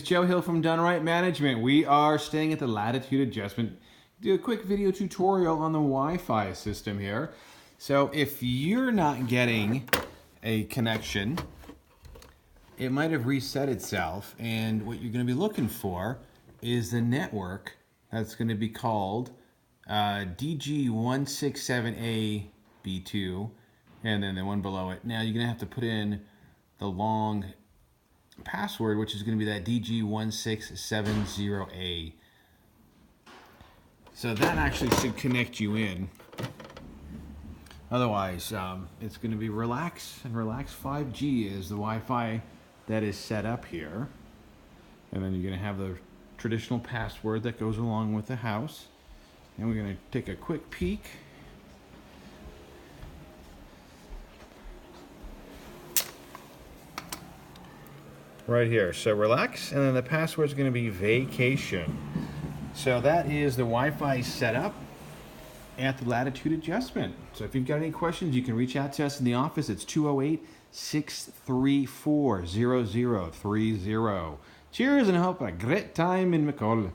Joe Hill from DoneRight Management. We are staying at the Latitude adjustment. Do a quick video tutorial on the Wi-Fi system here. So if you're not getting a connection, it might have reset itself, and what you're going to be looking for is the network that's going to be called DG167A-B2, and then the one below it. Now you're going to have to put in the long password, which is going to be that DG1670A. So that actually should connect you in. Otherwise, it's going to be Relax, and Relax 5G is the Wi-Fi that is set up here. And then you're going to have the traditional password that goes along with the house. And we're going to take a quick peek. Right here. So Relax, and then the password is going to be Vacation. So that is the Wi-Fi setup at the Latitude adjustment. So if you've got any questions, you can reach out to us in the office. It's 208-634-0030. Cheers, and I hope a great time in McCall.